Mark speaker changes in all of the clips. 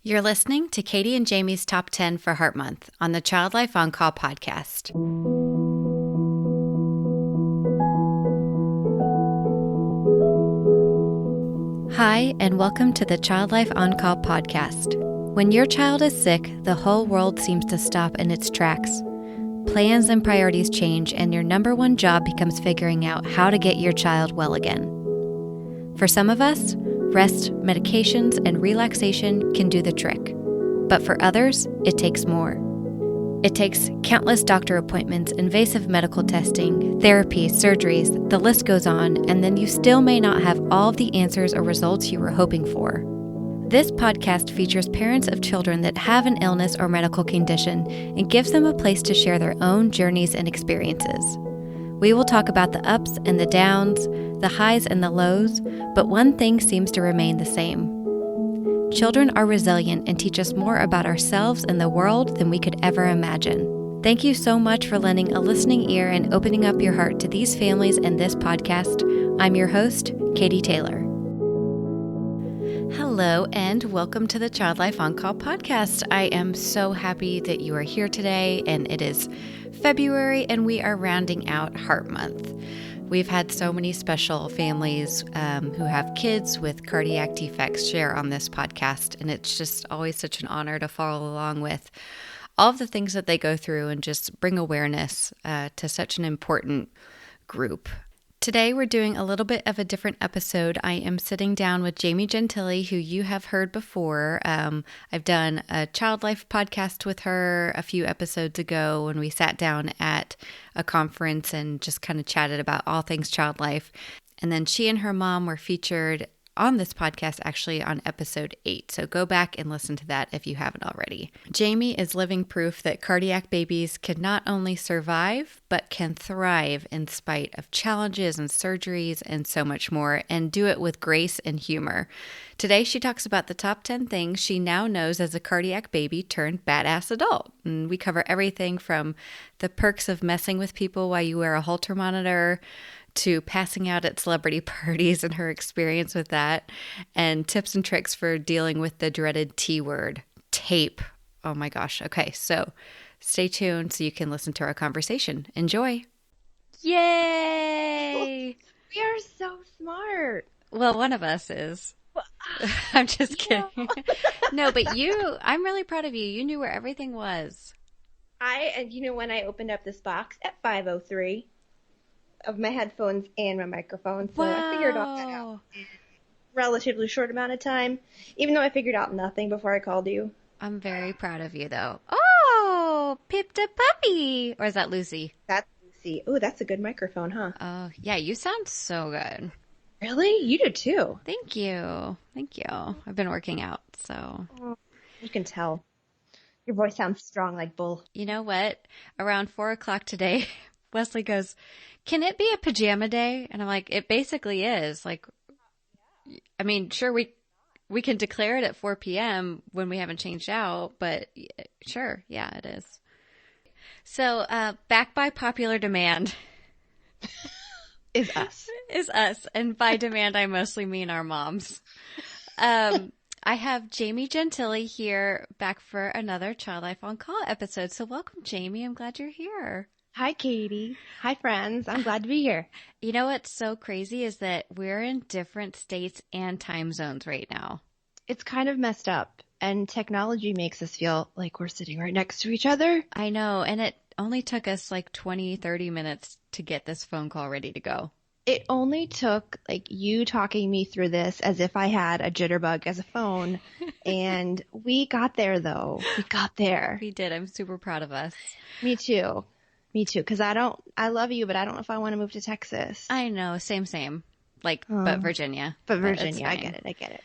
Speaker 1: You're listening to Katie and Jamie's Top 10 for Heart Month on the Child Life On Call podcast. Hi, and welcome to the Child Life On Call podcast. When your child is sick, the whole world seems to stop in its tracks. Plans and priorities change, and your number one job becomes figuring out how to get your child well again. For some of us, rest, medications, and relaxation can do the trick. But for others, it takes more. It takes countless doctor appointments, invasive medical testing, therapy, surgeries, the list goes on, and then you still may not have all of the answers or results you were hoping for. This podcast features parents of children that have an illness or medical condition and gives them a place to share their own journeys and experiences. We will talk about the ups and the downs, the highs and the lows, but one thing seems to remain the same. Children are resilient and teach us more about ourselves and the world than we could ever imagine. Thank you so much for lending a listening ear and opening up your heart to these families and this podcast. I'm your host, Katie Taylor. Hello and welcome to the Child Life On Call podcast. I am so happy that you are here today, and it is February and we are rounding out Heart Month. We've had so many special families who have kids with cardiac defects share on this podcast, and it's just always such an honor to follow along with all of the things that they go through and just bring awareness to such an important group. Today, we're doing a little bit of a different episode. I am sitting down with Jamie Gentille, who you have heard before. I've done a Child Life podcast with her a few episodes ago when we sat down at a conference and just kind of chatted about all things child life. And then she and her mom were featured on this podcast actually on episode 8. So go back and listen to that if you haven't already. Jamie is living proof that cardiac babies can not only survive, but can thrive in spite of challenges and surgeries and so much more, and do it with grace and humor. Today, she talks about the top 10 things she now knows as a cardiac baby turned badass adult. And we cover everything from the perks of messing with people while you wear a holter monitor, to passing out at celebrity parties and her experience with that, and tips and tricks for dealing with the dreaded T word, tape. Oh my gosh. Okay, so stay tuned so you can listen to our conversation. Enjoy. Yay!
Speaker 2: We are so smart.
Speaker 1: Well, one of us is. I'm just kidding. No, but I'm really proud of you. You knew where everything was.
Speaker 2: When I opened up this box at 5:03, of my headphones and my microphone, so I figured all that out in a relatively short amount of time, even though I figured out nothing before I called you.
Speaker 1: I'm very proud of you, though. Oh, Pip the puppy! Or is that Lucy?
Speaker 2: That's Lucy. Oh, that's a good microphone, huh?
Speaker 1: Oh, yeah, you sound so good.
Speaker 2: Really? You do too.
Speaker 1: Thank you. Thank you. I've been working out, so.
Speaker 2: Oh, you can tell. Your voice sounds strong like bull.
Speaker 1: You know what? Around 4 o'clock today, Wesley goes, "Can it be a pajama day?" And I'm like, it basically is. Like, I mean, sure, we can declare it at 4 p.m. when we haven't changed out, but sure, yeah, it is. So, back by popular demand
Speaker 2: is us.
Speaker 1: Is us. And by demand, I mostly mean our moms. I have Jamie Gentille here back for another Child Life On Call episode. So welcome, Jamie. I'm glad you're here.
Speaker 2: Hi, Katie. Hi, friends. I'm glad to be here.
Speaker 1: You know what's so crazy is that we're in different states and time zones right now.
Speaker 2: It's kind of messed up, and technology makes us feel like we're sitting right next to each other.
Speaker 1: I know, and it only took us like 20, 30 minutes to get this phone call ready to go.
Speaker 2: It only took you talking me through this as if I had a jitterbug as a phone, and we got there though. We got there.
Speaker 1: We did. I'm super proud of us.
Speaker 2: Me too. Me too, because I love you, but I don't know if I want to move to Texas.
Speaker 1: I know, same. But Virginia.
Speaker 2: But Virginia, I get it.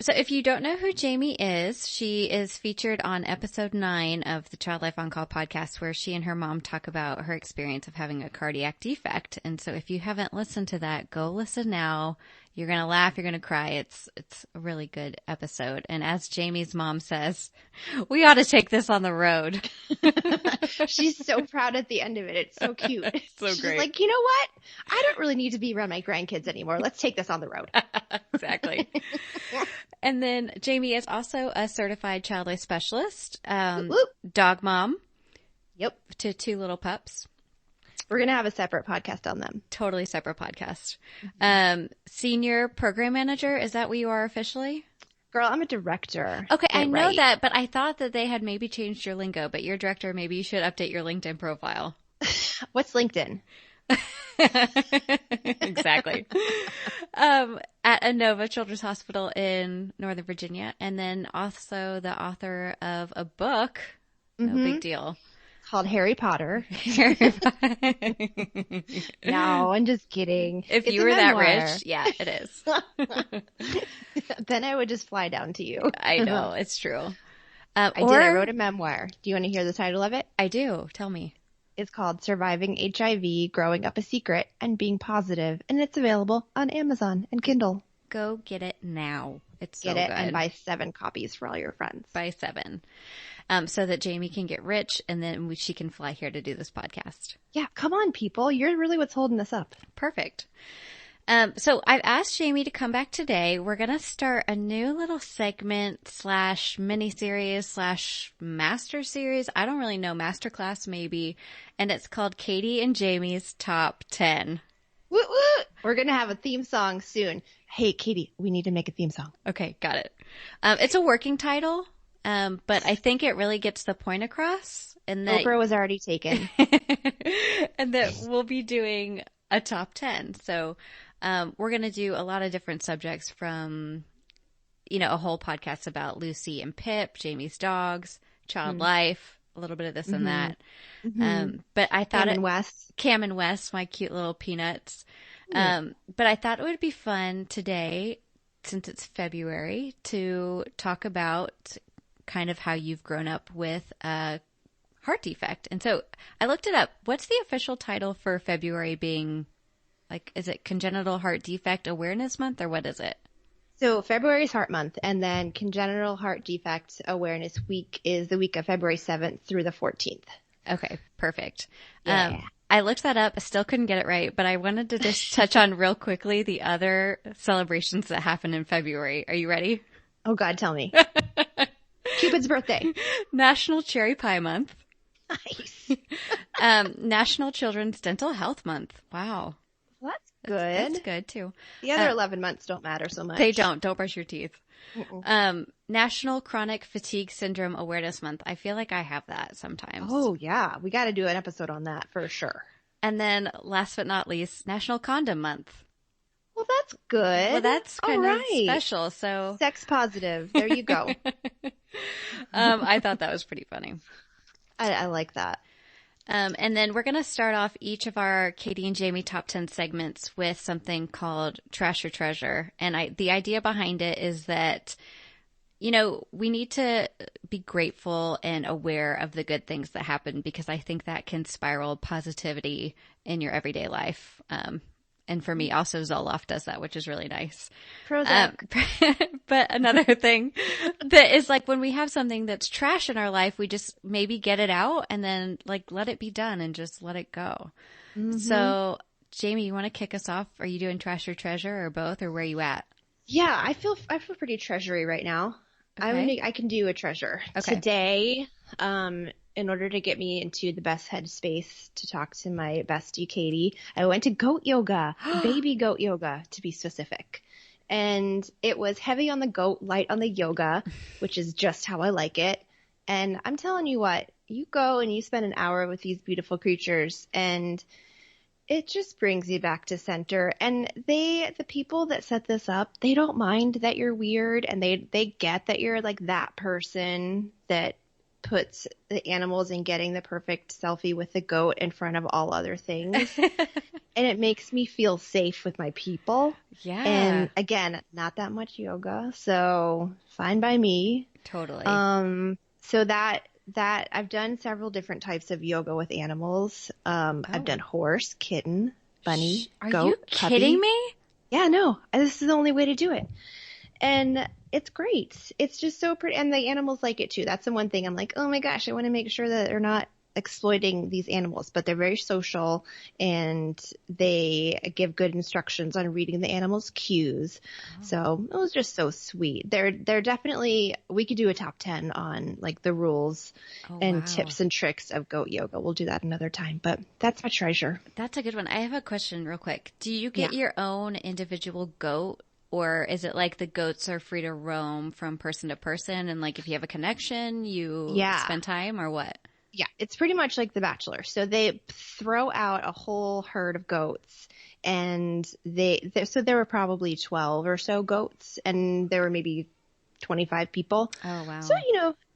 Speaker 1: So if you don't know who Jamie is, she is featured on episode 9 of the Child Life On Call podcast, where she and her mom talk about her experience of having a cardiac defect. And so if you haven't listened to that, go listen now. You're going to laugh. You're going to cry. It's a really good episode. And as Jamie's mom says, we ought to take this on the road.
Speaker 2: She's so proud at the end of it. It's so cute.
Speaker 1: So
Speaker 2: She's
Speaker 1: great.
Speaker 2: like, you know what? I don't really need to be around my grandkids anymore. Let's take this on the road.
Speaker 1: Exactly. And then Jamie is also a certified child life specialist,
Speaker 2: Whoop, whoop.
Speaker 1: dog mom.
Speaker 2: Yep.
Speaker 1: To 2 little pups.
Speaker 2: We're going to have a separate podcast on them.
Speaker 1: Totally separate podcast. Senior program manager. Is that what you are officially?
Speaker 2: Girl, I'm a director.
Speaker 1: Okay,
Speaker 2: Get
Speaker 1: I know
Speaker 2: right.
Speaker 1: that, but I thought that they had maybe changed your lingo, but you're a director. Maybe you should update your LinkedIn profile.
Speaker 2: What's LinkedIn?
Speaker 1: Exactly. At Inova Children's Hospital in Northern Virginia. And then also the author of a book. No big deal.
Speaker 2: Called Harry Potter. No, I'm just kidding.
Speaker 1: If
Speaker 2: It's
Speaker 1: you
Speaker 2: a
Speaker 1: were that
Speaker 2: memoir.
Speaker 1: rich, yeah, it is.
Speaker 2: Then I would just fly down to you.
Speaker 1: I know, it's true.
Speaker 2: I wrote a memoir. Do you want to hear the title of it?
Speaker 1: I do. Tell me.
Speaker 2: It's called Surviving HIV, Growing Up a Secret, and Being Positive, and it's available on Amazon and Kindle.
Speaker 1: Go get it now. It's so
Speaker 2: Get it
Speaker 1: good.
Speaker 2: and buy 7 copies for all your friends.
Speaker 1: Buy 7. So that Jamie can get rich and then she can fly here to do this podcast.
Speaker 2: Yeah, come on, people. You're really what's holding us up.
Speaker 1: Perfect. So I've asked Jamie to come back today. We're going to start a new little segment / mini-series / master series. I don't really know, masterclass maybe. And it's called Katie and Jamie's Top 10.
Speaker 2: Woo woo! We're going to have a theme song soon. Hey, Katie, we need to make a theme song.
Speaker 1: Okay, got it. It's a working title, but I think it really gets the point across. And that
Speaker 2: Oprah was already taken.
Speaker 1: and that we'll be doing a top 10. So we're going to do a lot of different subjects from, a whole podcast about Lucy and Pip, Jamie's dogs, child life, a little bit of this and that. But I thought Cam and Wes, my cute little peanuts. But I thought it would be fun today, since it's February, to talk about kind of how you've grown up with a heart defect. And so I looked it up. What's the official title for February being, is it Congenital Heart Defect Awareness Month, or what is it?
Speaker 2: So February is Heart Month, and then Congenital Heart Defect Awareness Week is the week of February 7th through the 14th.
Speaker 1: Okay, perfect.
Speaker 2: Yeah.
Speaker 1: I looked that up. I still couldn't get it right, but I wanted to just touch on real quickly the other celebrations that happen in February. Are you ready?
Speaker 2: Oh, God, tell me. Cupid's birthday.
Speaker 1: National Cherry Pie Month.
Speaker 2: Nice.
Speaker 1: National Children's Dental Health Month. Wow.
Speaker 2: Well, that's good.
Speaker 1: That's good, too.
Speaker 2: The other 11 months don't matter so much.
Speaker 1: They don't. Don't brush your teeth. National Chronic Fatigue Syndrome Awareness Month. I feel like I have that sometimes.
Speaker 2: Oh, yeah. We got to do an episode on that for sure.
Speaker 1: And then last but not least, National Condom Month.
Speaker 2: Well, that's good.
Speaker 1: Well, that's kind of special. So
Speaker 2: sex positive. There you go.
Speaker 1: I thought that was pretty funny.
Speaker 2: I like that.
Speaker 1: And then we're going to start off each of our Katie and Jamie top 10 segments with something called Trash or Treasure. And the idea behind it is that, we need to be grateful and aware of the good things that happen, because I think that can spiral positivity in your everyday life. And for me, also Zoloft does that, which is really nice.
Speaker 2: Prozac.
Speaker 1: But another thing that is when we have something that's trash in our life, we just maybe get it out and then let it be done and just let it go. Mm-hmm. So Jamie, you want to kick us off? Are you doing Trash or Treasure, or both, or where are you at?
Speaker 2: Yeah, I feel pretty treasury right now. Okay. I can do a treasure. Okay. Today, in order to get me into the best headspace to talk to my bestie, Katie, I went to goat yoga, baby goat yoga to be specific. And it was heavy on the goat, light on the yoga, which is just how I like it. And I'm telling you what, you go and you spend an hour with these beautiful creatures, and it just brings you back to center. And the people that set this up, they don't mind that you're weird, and they get that you're that person that puts the animals in getting the perfect selfie with the goat in front of all other things. And it makes me feel safe with my people.
Speaker 1: Yeah.
Speaker 2: And again, not that much yoga, so fine by me.
Speaker 1: Totally.
Speaker 2: So that I've done several different types of yoga with animals. I've done horse, kitten, bunny, goat,
Speaker 1: Are you kidding
Speaker 2: puppy.
Speaker 1: me?
Speaker 2: Yeah, no. This is the only way to do it. And it's great. It's just so pretty. And the animals like it too. That's the one thing I'm like, oh my gosh, I want to make sure that they're not exploiting these animals, but they're very social and they give good instructions on reading the animals' cues.
Speaker 1: Oh.
Speaker 2: So it was just so sweet. They're definitely, we could do a top 10 on like the rules and tips and tricks of goat yoga. We'll do that another time, but that's my treasure.
Speaker 1: That's a good one. I have a question real quick. Do you get your own individual goat? Or is it like the goats are free to roam from person to person and like if you have a connection, you spend time or what?
Speaker 2: Yeah, it's pretty much like The Bachelor. So they throw out a whole herd of goats and so there were probably 12 or so goats and there were maybe 25 people.
Speaker 1: Oh, wow.
Speaker 2: So,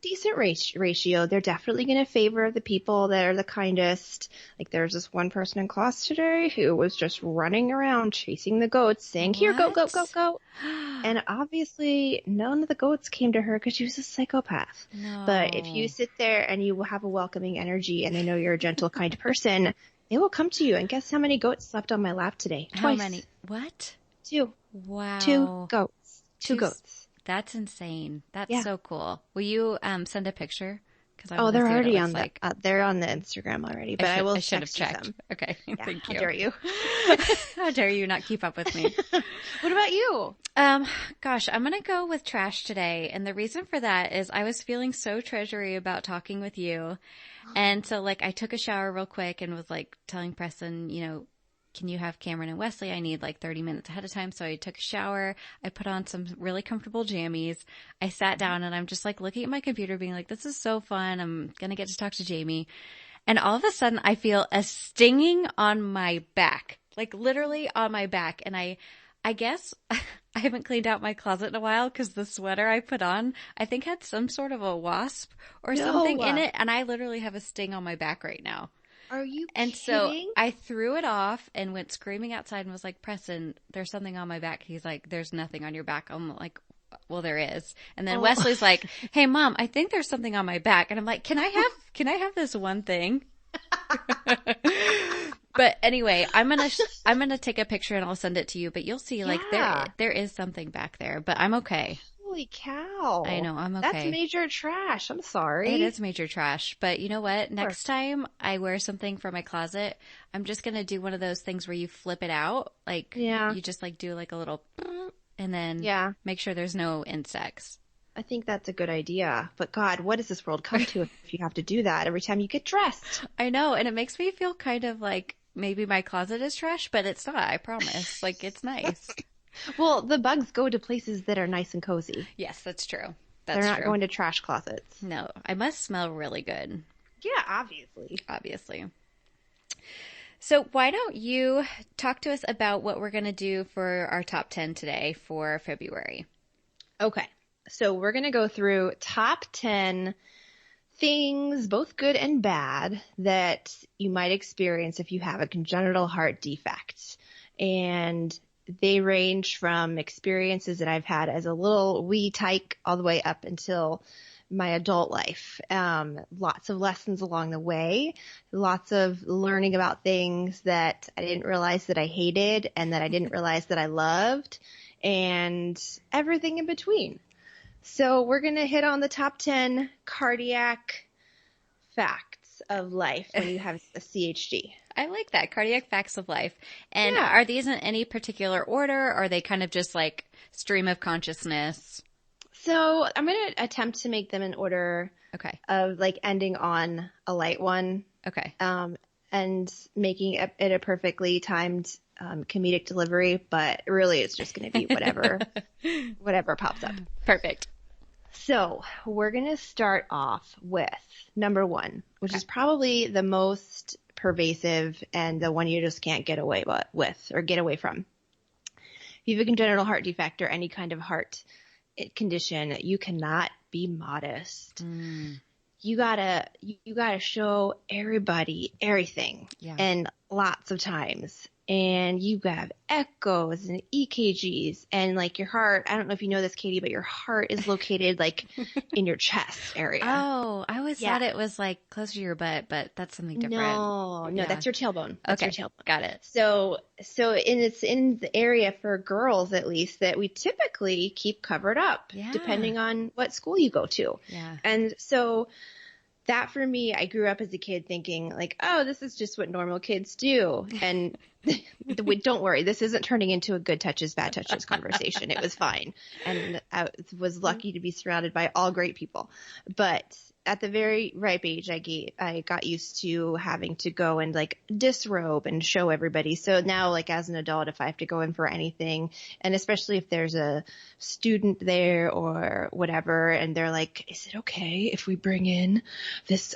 Speaker 2: decent ratio. They're definitely going to favor the people that are the kindest. Like there's this one person in class today who was just running around chasing the goats saying, here, go, go, go, go. And obviously none of the goats came to her because she was a psychopath.
Speaker 1: No.
Speaker 2: But if you sit there and you have a welcoming energy and they know you're a gentle, kind person, they will come to you. And guess how many goats slept on my lap today?
Speaker 1: How
Speaker 2: Twice.
Speaker 1: many? What?
Speaker 2: 2.
Speaker 1: Wow.
Speaker 2: 2 goats. 2 goats.
Speaker 1: That's insane. That's so cool. Will you send a picture?
Speaker 2: They're already on they're on the Instagram already, but I
Speaker 1: should have checked.
Speaker 2: Them.
Speaker 1: Okay. Thank you.
Speaker 2: How dare you?
Speaker 1: How dare you not keep up with me?
Speaker 2: What about you?
Speaker 1: Gosh, I'm going to go with trash today. And the reason for that is I was feeling so treasury about talking with you. And so like I took a shower real quick and was like telling Preston, can you have Cameron and Wesley? I need like 30 minutes ahead of time. So I took a shower. I put on some really comfortable jammies. I sat down and I'm just like looking at my computer being like, this is so fun. I'm going to get to talk to Jamie. And all of a sudden I feel a stinging on my back, like literally on my back. And I guess I haven't cleaned out my closet in a while because the sweater I put on, I think had some sort of a wasp or something in it. And I literally have a sting on my back right now.
Speaker 2: Are you
Speaker 1: And
Speaker 2: kidding?
Speaker 1: so I threw it off and went screaming outside and was like, Preston, there's something on my back. He's like, there's nothing on your back. I'm like, well, there is. And then Wesley's like, hey Mom, I think there's something on my back. And I'm like, can I have this one thing? But anyway, I'm going to take a picture and I'll send it to you, but you'll see like there is something back there, but I'm okay.
Speaker 2: Holy cow.
Speaker 1: I know, I'm okay.
Speaker 2: That's major trash. I'm sorry.
Speaker 1: It is major trash. But you know what? Next time I wear something from my closet, I'm just going to do one of those things where you flip it out. Like you just like do like a little and then make sure there's no insects.
Speaker 2: I think that's a good idea. But God, what does this world come to if you have to do that every time you get dressed?
Speaker 1: I know. And it makes me feel kind of like maybe my closet is trash, but it's not. I promise. Like it's nice.
Speaker 2: Well, the bugs go to places that are nice and cozy.
Speaker 1: Yes, that's true.
Speaker 2: They're not going to trash closets.
Speaker 1: No, I must smell really good.
Speaker 2: Yeah, obviously.
Speaker 1: So why don't you talk to us about what we're going to do for our top 10 today for February?
Speaker 2: Okay. So we're going to go through top 10 things, both good and bad, that you might experience if you have a congenital heart defect. And they range from experiences that I've had as a little wee tyke all the way up until my adult life. Lots of lessons along the way, lots of learning about things that I didn't realize that I hated and that I didn't realize that I loved, and everything in between. So we're going to hit on the top 10 cardiac facts of life when you have a CHD.
Speaker 1: I like that. Cardiac facts of life. And are these in any particular order? Or are they kind of just like stream of consciousness?
Speaker 2: So I'm going to attempt to make them in order of like ending on a light one.
Speaker 1: Okay.
Speaker 2: And making it a perfectly timed comedic delivery. But really it's just going to be whatever pops up.
Speaker 1: Perfect.
Speaker 2: So we're going to start off with number 1, which is probably the most pervasive and the one you just can't get away with or get away from. If you have a congenital heart defect or any kind of heart condition, you cannot be modest. You gotta show everybody everything and lots of times. And you have echoes and EKGs and like your heart. I don't know if you know this, Katie, but your heart is located like in your chest area.
Speaker 1: Oh, I always thought it was like closer to your butt, but that's something different.
Speaker 2: No, that's your tailbone. That's your tailbone.
Speaker 1: Got it.
Speaker 2: So it's in the area for girls, at least, that we typically keep covered up, depending on what school you go to.
Speaker 1: Yeah.
Speaker 2: And so that for me, I grew up as a kid thinking like, oh, this is just what normal kids do. And don't worry, this isn't turning into a good touches, bad touches conversation. It was fine. And I was lucky to be surrounded by all great people. But at the very ripe age, I got used to having to go and like disrobe and show everybody. So now, like as an adult, if I have to go in for anything, and especially if there's a student there or whatever, and they're like, is it okay if we bring in this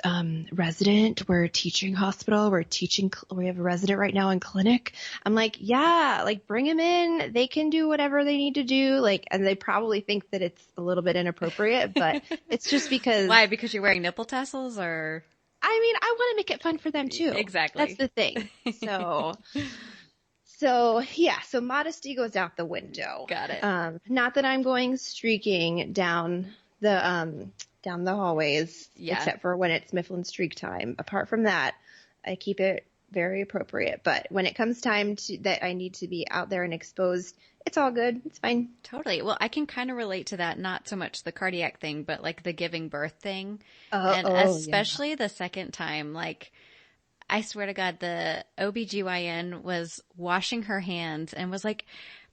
Speaker 2: resident? We're a teaching hospital. We have a resident right now in clinic. I'm like, yeah, like bring him in. They can do whatever they need to do. Like, and they probably think that it's a little bit inappropriate, but it's just because.
Speaker 1: Why? Because you're wearing nipple tassels, or?
Speaker 2: I mean, I want to make it fun for them too.
Speaker 1: Exactly.
Speaker 2: That's the thing. So yeah, so modesty goes out the window.
Speaker 1: Got it.
Speaker 2: Not that I'm going streaking down the hallways, except for when it's Mifflin streak time. Apart from that, I keep it very appropriate. But when it comes time that I need to be out there and exposed, it's all good. It's fine.
Speaker 1: Totally. Well, I can kind of relate to that. Not so much the cardiac thing, but like the giving birth thing. And especially the second time, like I swear to God, the OBGYN was washing her hands and was like,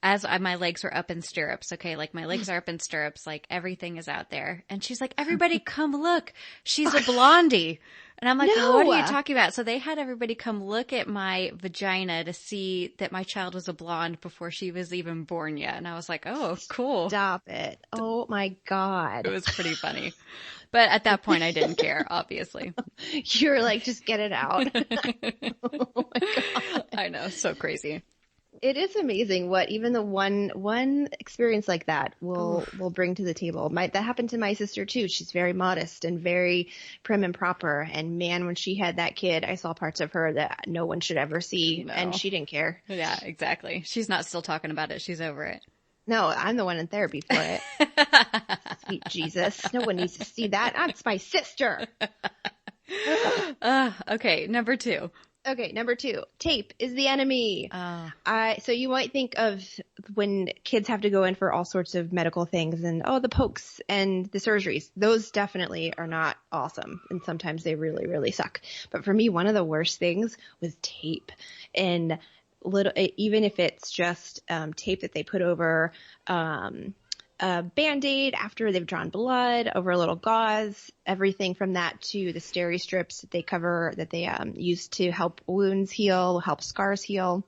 Speaker 1: my legs were up in stirrups. Okay. Like my legs are up in stirrups. Like everything is out there. And she's like, everybody come look. She's a blondie. And I'm like, what are you talking about? So they had everybody come look at my vagina to see that my child was a blonde before she was even born yet. And I was like, oh, cool.
Speaker 2: Stop it. Oh my God.
Speaker 1: It was pretty funny. But at that point, I didn't care, obviously.
Speaker 2: You're like, just get it out. Oh my God.
Speaker 1: I know. So crazy.
Speaker 2: It is amazing what even the one experience like that will bring to the table. That happened to my sister too. She's very modest and very prim and proper. And man, when she had that kid, I saw parts of her that no one should ever see, and she didn't care.
Speaker 1: Yeah, exactly. She's not still talking about it. She's over it.
Speaker 2: No, I'm the one in therapy for it. Sweet Jesus. No one needs to see that. That's my sister.
Speaker 1: Okay, number 2.
Speaker 2: Okay, number 2, tape is the enemy. So you might think of when kids have to go in for all sorts of medical things and, the pokes and the surgeries. Those definitely are not awesome. And sometimes they really, really suck. But for me, one of the worst things was tape. And even if it's just tape that they put over a Band-Aid after they've drawn blood, over a little gauze, everything from that to the steri strips that they use to help wounds heal, help scars heal.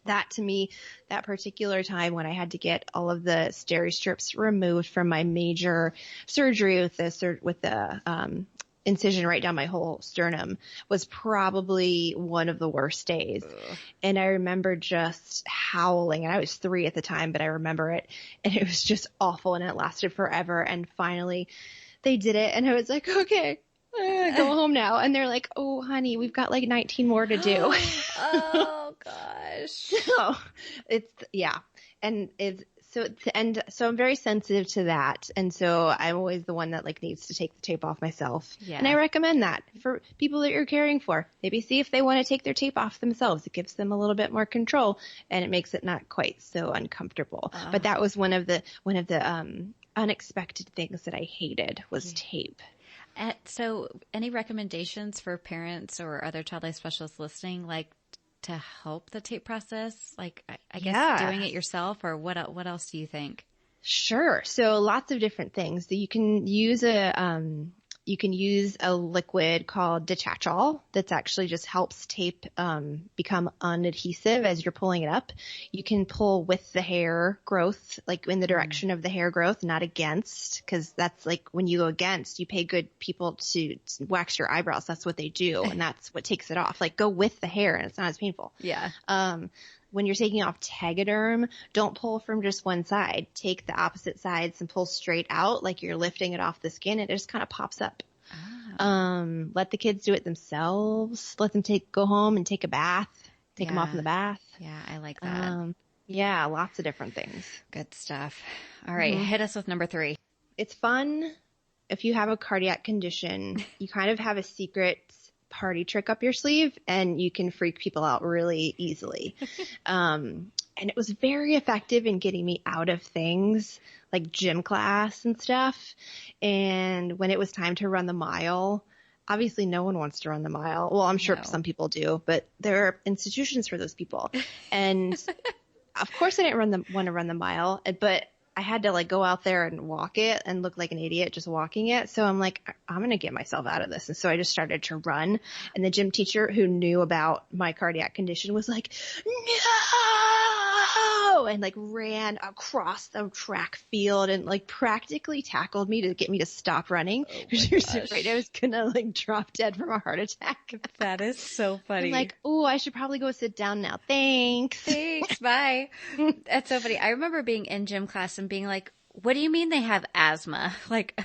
Speaker 2: That to me, that particular time when I had to get all of the steri strips removed from my major surgery with the incision right down my whole sternum, was probably one of the worst days. Ugh. And I remember just howling, and I was 3 at the time, but I remember it, and it was just awful, and it lasted forever. And finally they did it, and I was like, okay, go home now. And they're like, oh honey, we've got like 19 more to do.
Speaker 1: Oh gosh.
Speaker 2: So I'm very sensitive to that. And so I'm always the one that like needs to take the tape off myself. Yeah. And I recommend that for people that you're caring for. Maybe see if they want to take their tape off themselves. It gives them a little bit more control, and it makes it not quite so uncomfortable. But that was one of the unexpected things that I hated was tape.
Speaker 1: So any recommendations for parents or other child life specialists listening, like to help the tape process? Like, I guess doing it yourself, or what else do you think?
Speaker 2: Sure. So lots of different things. So you can use a liquid called Detachol that's actually just helps tape become unadhesive as you're pulling it up. You can pull with the hair growth, like in the direction of the hair growth, not against, because that's like when you go against, you pay good people to wax your eyebrows. That's what they do, and that's what takes it off. Like go with the hair, and it's not as painful.
Speaker 1: Yeah.
Speaker 2: When you're taking off Tegaderm, don't pull from just one side. Take the opposite sides and pull straight out like you're lifting it off the skin. It just kind of pops up. Oh. Let the kids do it themselves. Let them go home and take a bath. Take them off in the bath.
Speaker 1: Yeah, I like that.
Speaker 2: Yeah, lots of different things.
Speaker 1: Good stuff. All right, hit us with number 3.
Speaker 2: It's fun if you have a cardiac condition. You kind of have a secret party trick up your sleeve, and you can freak people out really easily. And it was very effective in getting me out of things like gym class and stuff. And when it was time to run the mile, obviously no one wants to run the mile. Well, I'm sure some people do, but there are institutions for those people. And of course I didn't want to run the mile, but I had to like go out there and walk it and look like an idiot just walking it. So I'm like, I'm going to get myself out of this. And so I just started to run. And the gym teacher who knew about my cardiac condition was like, no, and like ran across the track field and like practically tackled me to get me to stop running because she was afraid I was going to like drop dead from a heart attack.
Speaker 1: That is so funny.
Speaker 2: I'm like, oh, I should probably go sit down now. Thanks.
Speaker 1: Bye. That's so funny. I remember being in gym class and being like, what do you mean they have asthma? Like,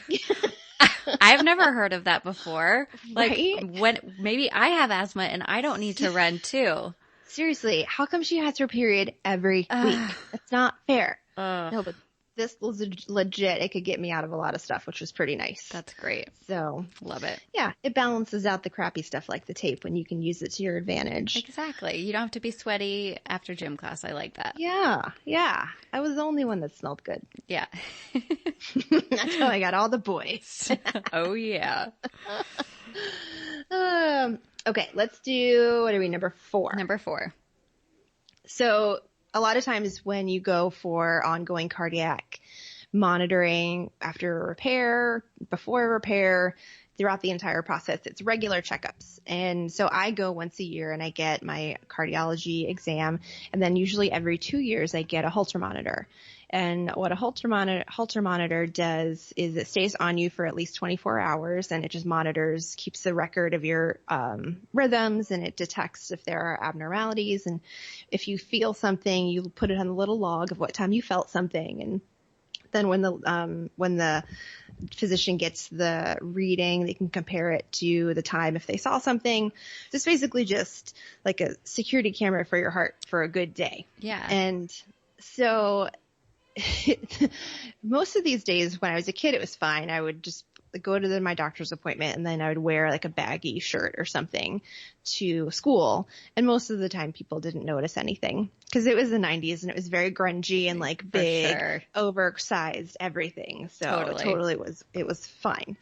Speaker 1: I've never heard of that before. Like, when maybe I have asthma and I don't need to run too.
Speaker 2: Seriously, how come she has her period every week? That's not fair. No, but this was legit. It could get me out of a lot of stuff, which was pretty nice.
Speaker 1: That's great.
Speaker 2: So
Speaker 1: love it.
Speaker 2: Yeah, it balances out the crappy stuff like the tape when you can use it to your advantage.
Speaker 1: Exactly. You don't have to be sweaty after gym class. I like that.
Speaker 2: Yeah. I was the only one that smelled good.
Speaker 1: Yeah.
Speaker 2: That's how I got all the boys.
Speaker 1: Oh, yeah.
Speaker 2: Okay, let's do, what are we, number 4?
Speaker 1: Number 4.
Speaker 2: So a lot of times when you go for ongoing cardiac monitoring after a repair, before a repair, throughout the entire process, it's regular checkups. And so I go once a year and I get my cardiology exam. And then usually every 2 years I get a holter monitor. And what a holter monitor does is it stays on you for at least 24 hours and it just monitors, keeps the record of your rhythms, and it detects if there are abnormalities. And if you feel something, you put it on the little log of what time you felt something. And then when the physician gets the reading, they can compare it to the time if they saw something. So it's basically just like a security camera for your heart for a good day.
Speaker 1: Yeah.
Speaker 2: And so most of these days when I was a kid, it was fine. I would just go to my doctor's appointment and then I would wear like a baggy shirt or something to school. And most of the time people didn't notice anything because it was the 90s and it was very grungy and like big, oversized everything. So it was fine.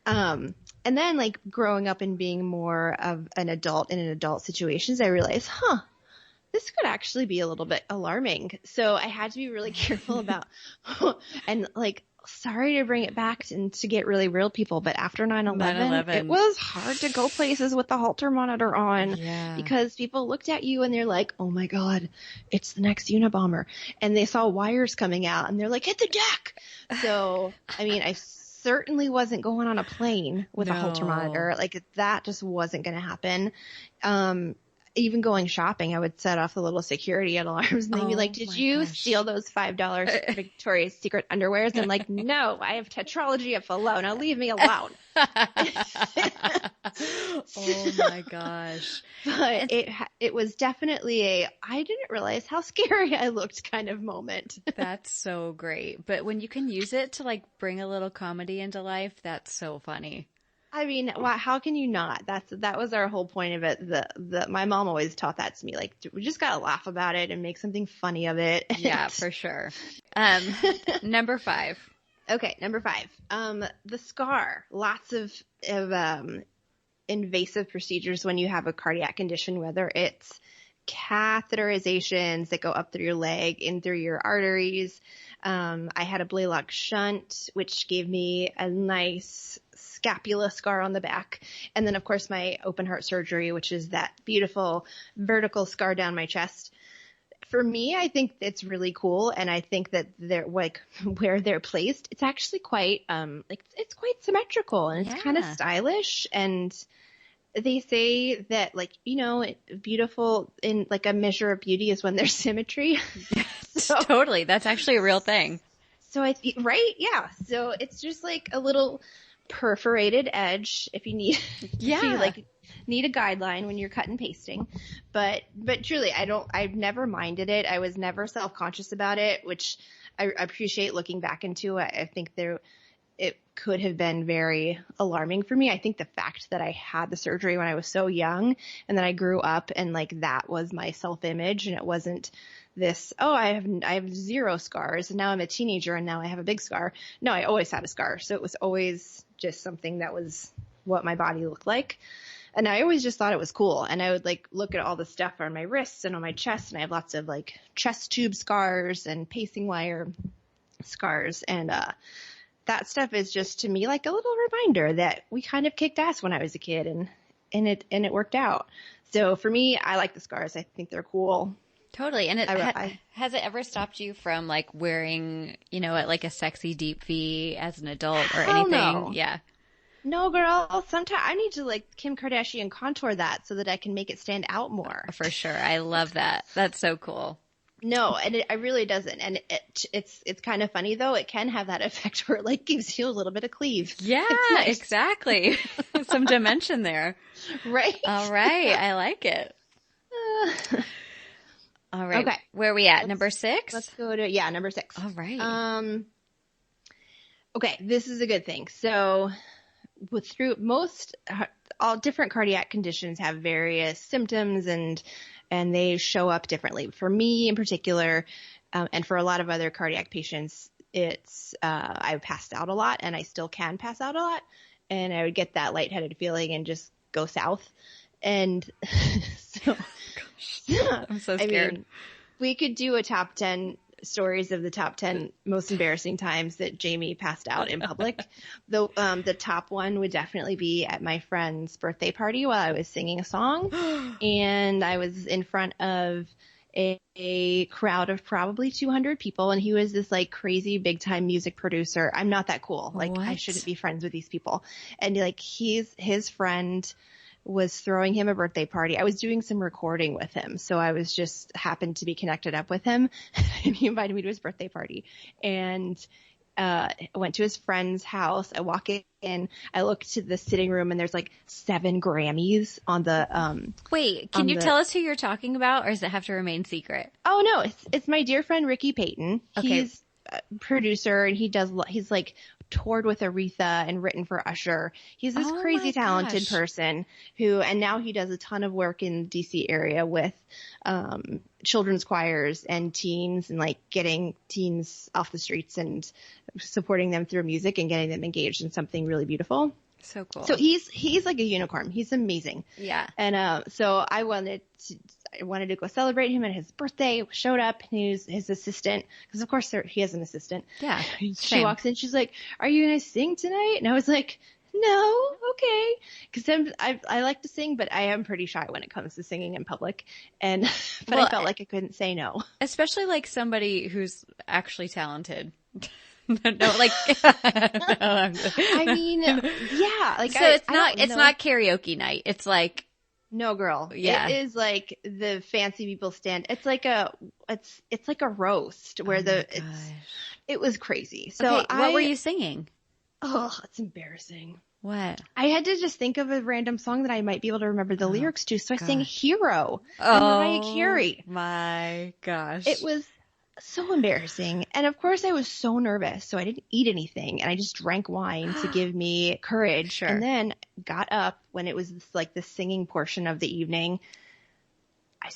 Speaker 2: And then like growing up and being more of an adult in adult situations, I realized, this could actually be a little bit alarming. So I had to be really careful about, and like, sorry to bring it back and to get really real, people, but after 9/11, it was hard to go places with the Holter monitor on because people looked at you and they're like, oh my God, it's the next Unabomber. And they saw wires coming out and they're like, hit the deck. So, I mean, I certainly wasn't going on a plane with a Holter monitor. Like that just wasn't going to happen. Even going shopping, I would set off the little security alarms and they'd be like, did you steal those $5 Victoria's Secret underwears? And I'm like, no, I have tetralogy of Fallot. Now leave me alone.
Speaker 1: Oh my gosh.
Speaker 2: But it was definitely I didn't realize how scary I looked kind of moment.
Speaker 1: That's so great. But when you can use it to like bring a little comedy into life, that's so funny.
Speaker 2: I mean, how can you not? That was our whole point of it. My mom always taught that to me. Like, we just gotta laugh about it and make something funny of it.
Speaker 1: Yeah, for sure. Number 5.
Speaker 2: Okay, number 5. The scar. Lots of invasive procedures when you have a cardiac condition, whether it's catheterizations that go up through your leg, in through your arteries. I had a Blaylock shunt, which gave me a nice scapula scar on the back. And then, of course, my open heart surgery, which is that beautiful vertical scar down my chest. For me, I think it's really cool. And I think that they're like where they're placed, it's actually quite, it's quite symmetrical and it's kind of stylish. And they say that, like, beautiful in like a measure of beauty is when there's symmetry.
Speaker 1: So, totally. That's actually a real thing.
Speaker 2: So right? Yeah. So it's just like a little perforated edge if you need, if you like need a guideline when you're cut and pasting. But truly, I've never minded it. I was never self-conscious about it, which I appreciate looking back into. I think it could have been very alarming for me. I think the fact that I had the surgery when I was so young and then I grew up and like that was my self-image and it wasn't this, I have 0 scars and now I'm a teenager and now I have a big scar. No, I always had a scar. So it was always just something that was what my body looked like. And I always just thought it was cool. And I would like look at all the stuff on my wrists and on my chest. And I have lots of like chest tube scars and pacing wire scars. And that stuff is just to me like a little reminder that we kind of kicked ass when I was a kid, and it worked out. So for me, I like the scars. I think they're cool.
Speaker 1: Totally. And has it ever stopped you from like wearing, like a sexy deep V as an adult or anything?
Speaker 2: No.
Speaker 1: Yeah.
Speaker 2: No, girl. Sometimes I need to like Kim Kardashian contour that so that I can make it stand out more.
Speaker 1: For sure. I love that. That's so cool.
Speaker 2: No, and it really doesn't. And it's kind of funny though. It can have that effect where it like gives you a little bit of cleave.
Speaker 1: Yeah, nice. Exactly. Some dimension there.
Speaker 2: Right.
Speaker 1: All right. I like it. All right. Okay. Where are we at? Number 6?
Speaker 2: Let's go to, number 6.
Speaker 1: All right.
Speaker 2: Okay. This is a good thing. So all different cardiac conditions have various symptoms and they show up differently. For me in particular, and for a lot of other cardiac patients, it's, I passed out a lot and I still can pass out a lot. And I would get that lightheaded feeling and just go south. And so,
Speaker 1: I'm so scared.
Speaker 2: I mean, we could do a top 10 stories of the top 10 most embarrassing times that Jamie passed out in public. The top one would definitely be at my friend's birthday party while I was singing a song. And I was in front of a crowd of probably 200 people. And he was this like crazy big time music producer. I'm not that cool. Like what? I shouldn't be friends with these people. And like his friend was throwing him a birthday party. I was doing some recording with him. So I was just happened to be connected up with him and he invited me to his birthday party and, I went to his friend's house. I walk in, I look to the sitting room and there's like 7 Grammys on the,
Speaker 1: Wait, can you tell us who you're talking about or does it have to remain secret?
Speaker 2: Oh no, it's my dear friend, Ricky Payton.
Speaker 1: Okay.
Speaker 2: He's a producer and he's like toured with Aretha and written for Usher. He's this crazy talented person and now he does a ton of work in the DC area with, children's choirs and teens and like getting teens off the streets and supporting them through music and getting them engaged in something really beautiful.
Speaker 1: So cool.
Speaker 2: So he's like a unicorn. He's amazing.
Speaker 1: Yeah.
Speaker 2: And, so I wanted to go celebrate him at his birthday, showed up, and he was his assistant, because of course he has an assistant.
Speaker 1: Yeah.
Speaker 2: She walks in, she's like, "Are you going to sing tonight?" And I was like, "No, okay." Because I like to sing, but I am pretty shy when it comes to singing in public. But I felt like I couldn't say no.
Speaker 1: Especially like somebody who's actually talented. No, like,
Speaker 2: I mean, yeah, like,
Speaker 1: so it's not karaoke night. It's like,
Speaker 2: no, girl.
Speaker 1: Yeah.
Speaker 2: It is like the fancy people stand. It's like a roast where it was crazy. So
Speaker 1: okay, what were you singing?
Speaker 2: Oh, it's embarrassing.
Speaker 1: What?
Speaker 2: I had to just think of a random song that I might be able to remember the lyrics to. So I sang Hero by Mariah Carey.
Speaker 1: My gosh.
Speaker 2: It was so embarrassing. And of course I was so nervous. So I didn't eat anything and I just drank wine to give me courage.
Speaker 1: Sure.
Speaker 2: And then got up when it was the singing portion of the evening. I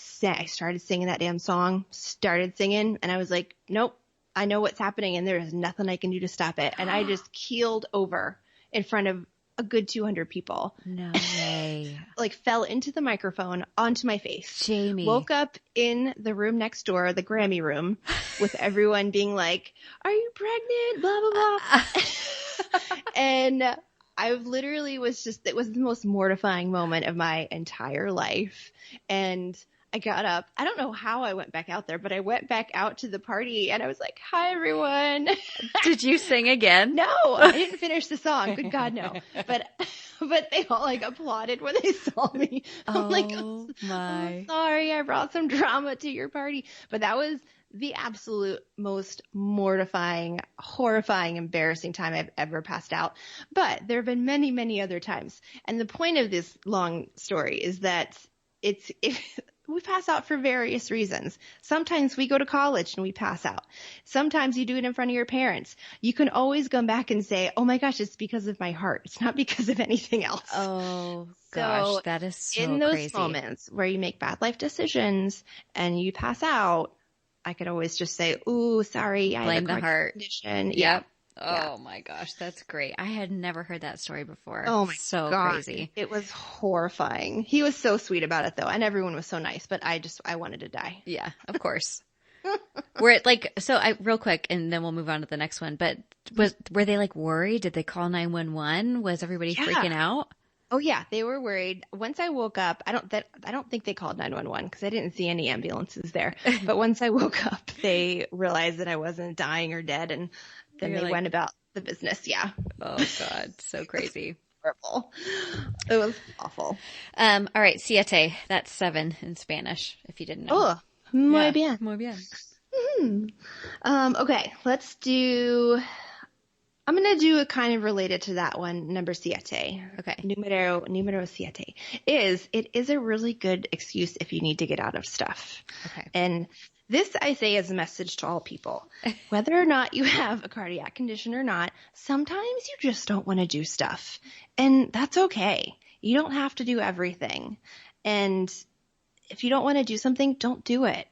Speaker 2: started singing that damn song, started singing, and I was like, nope, I know what's happening and there is nothing I can do to stop it. And I just keeled over in front of a good 200 people.
Speaker 1: No way.
Speaker 2: Like fell into the microphone onto my face.
Speaker 1: Jamie.
Speaker 2: Woke up in the room next door, the Grammy room, with everyone being like, "Are you pregnant?" Blah, blah, blah. And I literally it was the most mortifying moment of my entire life. And I got up. I don't know how I went back out there, but I went back out to the party and I was like, "Hi, everyone."
Speaker 1: Did you sing again?
Speaker 2: No, I didn't finish the song. Good God, no. But they all like applauded when they saw me. I'm like, I'm sorry, I brought some drama to your party. But that was the absolute most mortifying, horrifying, embarrassing time I've ever passed out. But there have been many, many other times. And the point of this long story is that we pass out for various reasons. Sometimes we go to college and we pass out. Sometimes you do it in front of your parents. You can always come back and say, "Oh my gosh, it's because of my heart. It's not because of anything else."
Speaker 1: Oh gosh, that is so
Speaker 2: in those
Speaker 1: crazy.
Speaker 2: moments where you make bad life decisions and you pass out, I could always just say, "Ooh, sorry, I
Speaker 1: blame
Speaker 2: had a
Speaker 1: the heart
Speaker 2: condition."
Speaker 1: Yep. Oh my gosh, that's great. I had never heard that story before.
Speaker 2: Oh my
Speaker 1: So
Speaker 2: God.
Speaker 1: crazy.
Speaker 2: It was horrifying. He was so sweet about it though, and everyone was so nice, but I wanted to die.
Speaker 1: Yeah, of course. Were like, so I real quick, and then we'll move on to the next one. But were they like worried? Did they call 911? Was everybody freaking
Speaker 2: Yeah.
Speaker 1: out?
Speaker 2: Oh yeah, they were worried. Once I woke up, I don't think they called 911 because I didn't see any ambulances there. But once I woke up, they realized that I wasn't dying or dead, and then
Speaker 1: You're
Speaker 2: they
Speaker 1: like,
Speaker 2: went about the business. Yeah.
Speaker 1: oh God, so crazy.
Speaker 2: Horrible. It was awful.
Speaker 1: All right, siete. That's 7 in Spanish. If you didn't know.
Speaker 2: Oh, muy
Speaker 1: Yeah,
Speaker 2: bien.
Speaker 1: muy bien.
Speaker 2: Okay, let's do. I'm gonna do a kind of related to that one, number siete.
Speaker 1: Okay.
Speaker 2: Numero siete it is a really good excuse if you need to get out of stuff.
Speaker 1: Okay.
Speaker 2: And this I say as a message to all people, whether or not you have a cardiac condition or not, sometimes you just don't want to do stuff, and that's okay. You don't have to do everything, and if you don't want to do something, don't do it.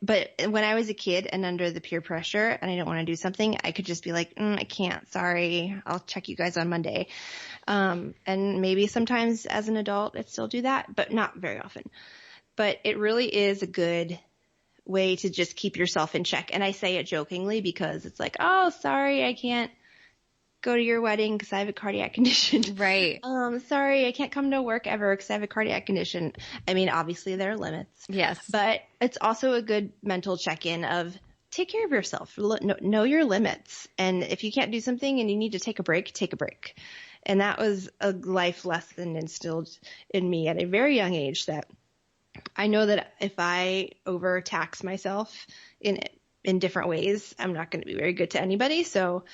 Speaker 2: But when I was a kid and under the peer pressure and I don't want to do something, I could just be like, I can't, sorry, I'll check you guys on Monday. And maybe sometimes as an adult, I'd still do that, but not very often. But it really is a good way to just keep yourself in check. And I say it jokingly because it's like, oh, sorry, I can't go to your wedding because I have a cardiac condition.
Speaker 1: Right.
Speaker 2: Sorry, I can't come to work ever because I have a cardiac condition. I mean, obviously there are limits.
Speaker 1: Yes.
Speaker 2: But it's also a good mental check-in of take care of yourself. Know your limits. And if you can't do something and you need to take a break, take a break. And that was a life lesson instilled in me at a very young age that I know that if I overtax myself in different ways, I'm not going to be very good to anybody. So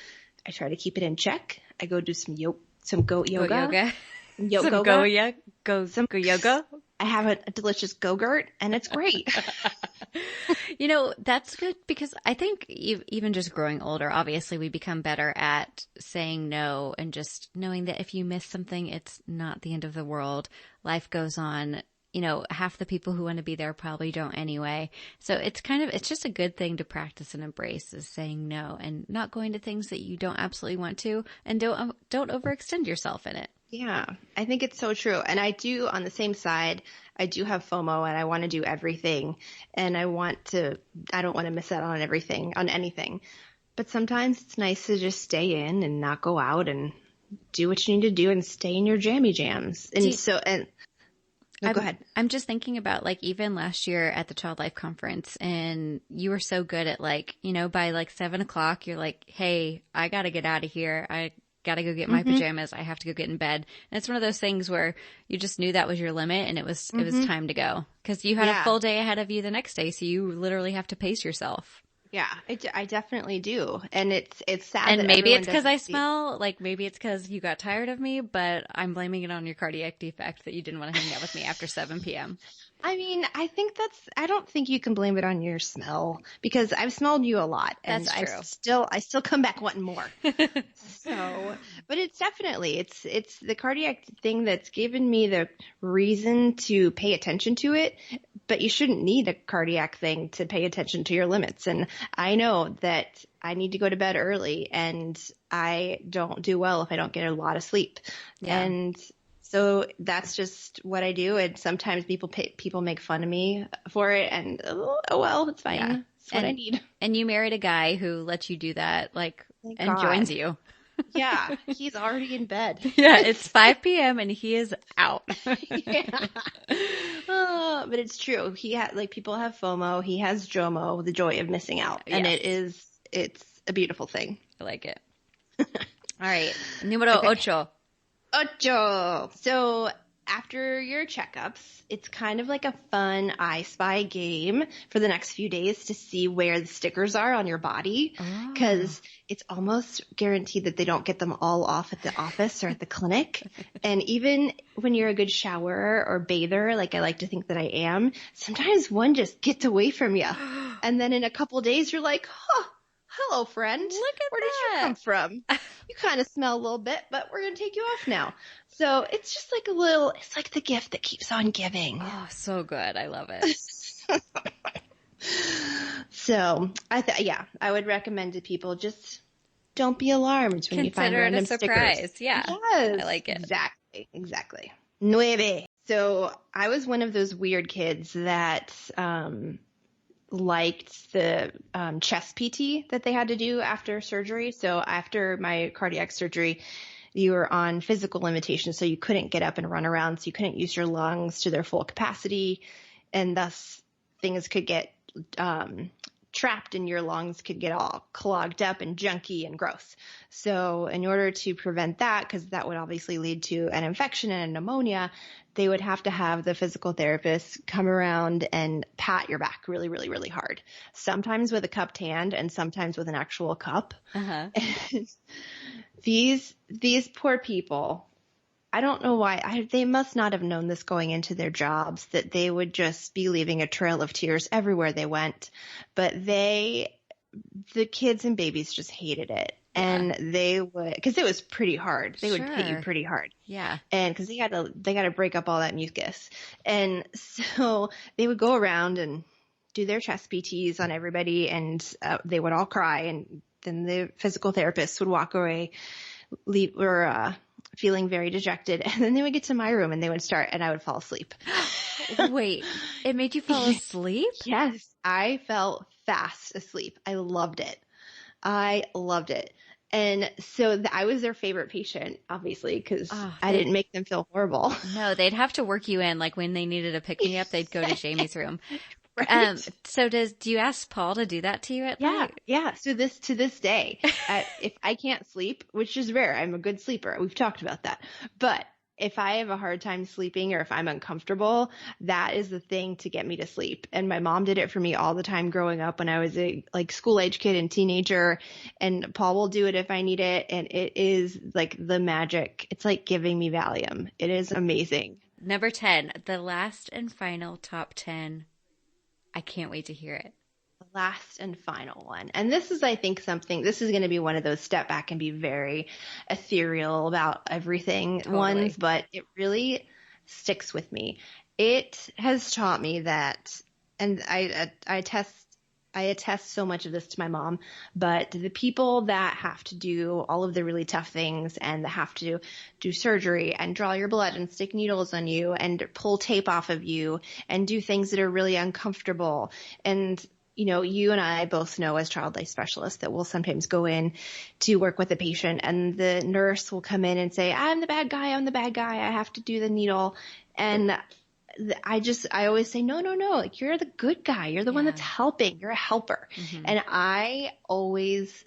Speaker 2: I try to keep it in check. I go do some goat yoga.
Speaker 1: Go yoga.
Speaker 2: I have a delicious go-gurt, and it's great.
Speaker 1: That's good because I think even just growing older, obviously we become better at saying no and just knowing that if you miss something, it's not the end of the world. Life goes on. Half the people who want to be there probably don't anyway. So it's just a good thing to practice and embrace is saying no and not going to things that you don't absolutely want to, and don't overextend yourself in it.
Speaker 2: Yeah, I think it's so true. And I do, on the same side, I do have FOMO and I want to do everything and I don't want to miss out on anything. But sometimes it's nice to just stay in and not go out and do what you need to do and stay in your jammy jams. Go ahead.
Speaker 1: I'm just thinking about even last year at the Child Life Conference, and you were so good at by 7:00, you're like, hey, I got to get out of here. I got to go get my pajamas. I have to go get in bed. And it's one of those things where you just knew that was your limit and it was time to go because you had a full day ahead of you the next day. So you literally have to pace yourself.
Speaker 2: Yeah, I definitely do. And it's sad.
Speaker 1: And
Speaker 2: that
Speaker 1: maybe it's because I
Speaker 2: see.
Speaker 1: smell, maybe it's because you got tired of me, but I'm blaming it on your cardiac defect that you didn't want to hang out with me after 7 p.m.
Speaker 2: I mean, I don't think you can blame it on your smell because I've smelled you a lot and
Speaker 1: That's
Speaker 2: true. I still come back wanting more. But it's definitely, it's the cardiac thing that's given me the reason to pay attention to it, but you shouldn't need a cardiac thing to pay attention to your limits. And I know that I need to go to bed early and I don't do well if I don't get a lot of sleep.
Speaker 1: Yeah.
Speaker 2: And so that's just what I do. And sometimes people make fun of me for it. And oh well, it's fine.
Speaker 1: Yeah.
Speaker 2: It's what I need.
Speaker 1: And you married a guy who lets you do that,
Speaker 2: Thank
Speaker 1: and
Speaker 2: God.
Speaker 1: joins you.
Speaker 2: Yeah, he's already in bed.
Speaker 1: Yeah, it's 5 p.m. and he is out.
Speaker 2: Yeah. But it's true. People have FOMO. He has JOMO, the joy of missing out. And it's a beautiful thing.
Speaker 1: I like it. All right. Número ocho.
Speaker 2: Ocho. So after your checkups, it's kind of like a fun I Spy game for the next few days to see where the stickers are on your body. Because it's almost guaranteed that they don't get them all off at the office or at the clinic. And even when you're a good showerer or bather, like I like to think that I am, sometimes one just gets away from you. And then in a couple days, you're like, hello, friend.
Speaker 1: Look at
Speaker 2: Where did you come from? You kind of smell a little bit, but we're going to take you off now. So it's just it's like the gift that keeps on giving.
Speaker 1: Oh, so good. I love it.
Speaker 2: So I would recommend to people just don't be alarmed when you find
Speaker 1: Consider it a
Speaker 2: random
Speaker 1: surprise.
Speaker 2: stickers.
Speaker 1: Yeah.
Speaker 2: Yes,
Speaker 1: I like it.
Speaker 2: exactly. Nueve. So I was one of those weird kids that liked the chest PT that they had to do after surgery. So after my cardiac surgery, you were on physical limitations, so you couldn't get up and run around, so you couldn't use your lungs to their full capacity, and thus things could get trapped in your lungs, could get all clogged up and junky and gross. So in order to prevent that, because that would obviously lead to an infection and a pneumonia, they would have to have the physical therapist come around and pat your back really, really, really hard. Sometimes with a cupped hand and sometimes with an actual cup.
Speaker 1: Uh-huh.
Speaker 2: These poor people, I don't know why. They must not have known this going into their jobs, that they would just be leaving a trail of tears everywhere they went. But the kids and babies just hated it. Yeah. And they would, because it was pretty hard. They would hit you pretty hard.
Speaker 1: Yeah.
Speaker 2: And because they got to break up all that mucus. And so they would go around and do their chest PTs on everybody, and they would all cry. And then the physical therapist would walk away, feeling very dejected. And then they would get to my room and they would start, and I would fall asleep.
Speaker 1: Wait, it made you fall asleep?
Speaker 2: Yes, I fell fast asleep. I loved it. And so I was their favorite patient, obviously, because I didn't make them feel horrible.
Speaker 1: No, they'd have to work you in. Like when they needed a pick-me-up, they'd go to Jamie's room.
Speaker 2: Right.
Speaker 1: So do you ask Paul to do that to you at night?
Speaker 2: Yeah. So to this day, if I can't sleep, which is rare, I'm a good sleeper. We've talked about that. But if I have a hard time sleeping or if I'm uncomfortable, that is the thing to get me to sleep. And my mom did it for me all the time growing up when I was a school age kid and teenager. And Paul will do it if I need it. And it is like the magic. It's like giving me Valium. It is amazing.
Speaker 1: Number 10, the last and final top 10. I can't wait to hear it.
Speaker 2: The last and final one. And this is, I think, this is going to be one of those step back and be very ethereal about everything ones, but it really sticks with me. It has taught me that, and I attest so much of this to my mom, but the people that have to do all of the really tough things and that have to do surgery and draw your blood and stick needles on you and pull tape off of you and do things that are really uncomfortable. And, you and I both know as child life specialists that we'll sometimes go in to work with a patient and the nurse will come in and say, I'm the bad guy. I have to do the needle. And I always say, no. Like, you're the good guy. You're the one that's helping. You're a helper. Mm-hmm. And I always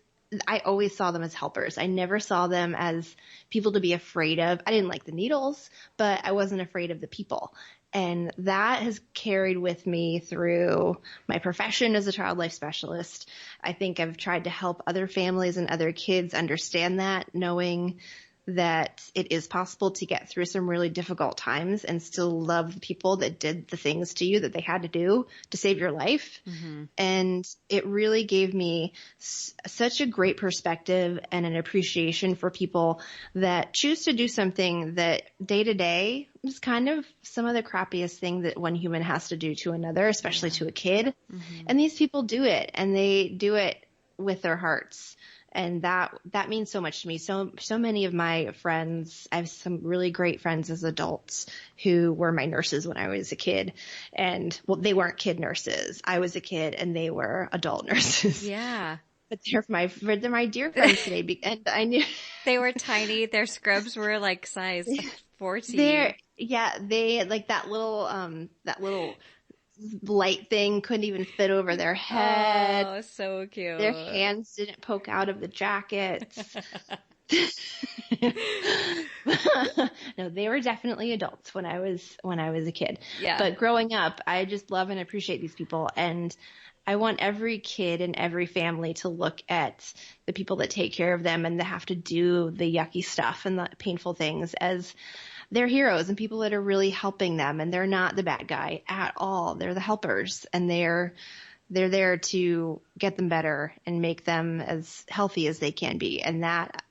Speaker 2: saw them as helpers. I never saw them as people to be afraid of. I didn't like the needles, but I wasn't afraid of the people. And that has carried with me through my profession as a child life specialist. I think I've tried to help other families and other kids understand that, knowing that it is possible to get through some really difficult times and still love the people that did the things to you that they had to do to save your life. Mm-hmm. And it really gave me such a great perspective and an appreciation for people that choose to do something that day to day is kind of some of the crappiest thing that one human has to do to another, especially to a kid. Mm-hmm. And these people do it, and they do it with their hearts. And that means so much to me. So many of my friends, I have some really great friends as adults who were my nurses when I was a kid. And they weren't kid nurses. I was a kid and they were adult nurses.
Speaker 1: Yeah.
Speaker 2: But they're my dear friends today. And I knew
Speaker 1: they were tiny. Their scrubs were like size 14.
Speaker 2: They like that little light thing couldn't even fit over their head.
Speaker 1: Oh, so cute.
Speaker 2: Their hands didn't poke out of the jackets. No, they were definitely adults when I was a kid. Yeah. But growing up, I just love and appreciate these people, and I want every kid and every family to look at the people that take care of them and that have to do the yucky stuff and the painful things as they're heroes and people that are really helping them, and they're not the bad guy at all. They're the helpers, and they're there to get them better and make them as healthy as they can be. And that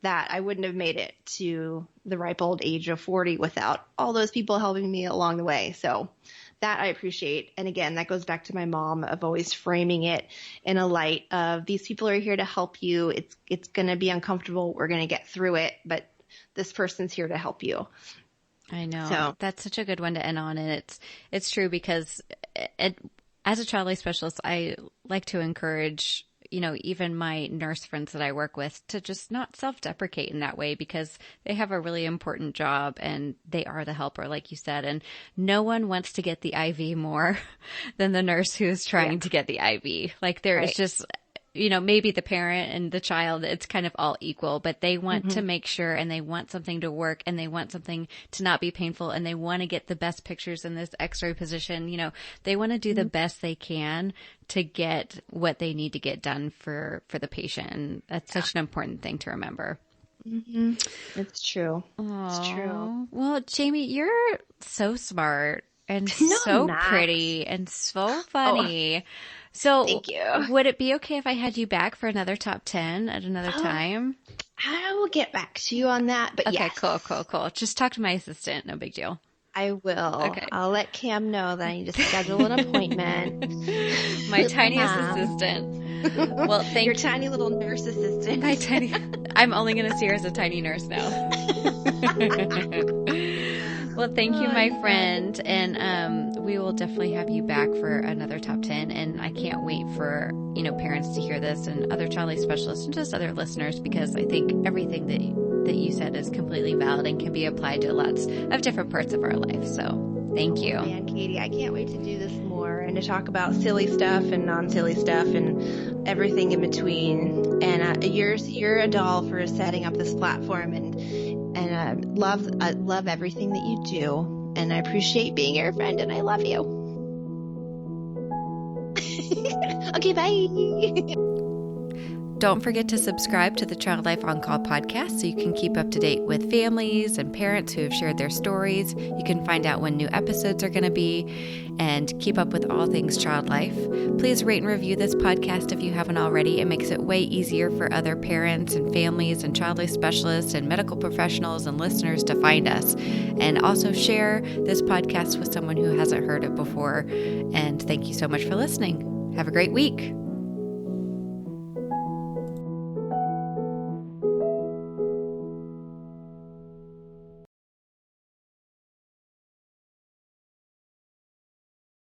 Speaker 2: I wouldn't have made it to the ripe old age of 40 without all those people helping me along the way. So that I appreciate. And again, that goes back to my mom of always framing it in a light of these people are here to help you. It's going to be uncomfortable. We're going to get through it, but this person's here to help you.
Speaker 1: I know.
Speaker 2: So
Speaker 1: That's such a good one to end on. And it's true because as a child life specialist, I like to encourage, even my nurse friends that I work with to just not self-deprecate in that way because they have a really important job and they are the helper, like you said. And no one wants to get the IV more than the nurse who's trying to get the IV. Like there is just, maybe the parent and the child, it's kind of all equal, but they want to make sure and they want something to work and they want something to not be painful and they want to get the best pictures in this x-ray position. They want to do the best they can to get what they need to get done for the patient. And that's such an important thing to remember.
Speaker 2: It's true.
Speaker 1: Aww.
Speaker 2: It's true.
Speaker 1: Well, Jamie, you're so smart and
Speaker 2: No,
Speaker 1: so
Speaker 2: I'm not.
Speaker 1: pretty and so funny. So
Speaker 2: Thank you.
Speaker 1: Would it be okay if I had you back for another top 10 at another time?
Speaker 2: I will get back to you on that, but
Speaker 1: Okay,
Speaker 2: yes.
Speaker 1: cool. Just talk to my assistant. No big deal.
Speaker 2: I will.
Speaker 1: Okay.
Speaker 2: I'll let Cam know that I need to schedule an appointment.
Speaker 1: My
Speaker 2: with
Speaker 1: tiniest
Speaker 2: Mom.
Speaker 1: assistant. Well, thank
Speaker 2: Your tiny little nurse assistant.
Speaker 1: my tiny. I'm only going to see her as a tiny nurse now. Well, thank you, my friend. And we will definitely have you back for another top 10. And I can't wait for, parents to hear this and other child life specialists and just other listeners, because I think everything that you said is completely valid and can be applied to lots of different parts of our life. So thank you.
Speaker 2: Man, Katie, I can't wait to do this more and to talk about silly stuff and non-silly stuff and everything in between. And you're a doll for setting up this platform and love everything that you do. And I appreciate being your friend and I love you. Okay, bye.
Speaker 1: Don't forget to subscribe to the Child Life On Call podcast so you can keep up to date with families and parents who have shared their stories. You can find out when new episodes are going to be and keep up with all things child life. Please rate and review this podcast if you haven't already. It makes it way easier for other parents and families and child life specialists and medical professionals and listeners to find us. And also share this podcast with someone who hasn't heard it before. And thank you so much for listening. Have a great week.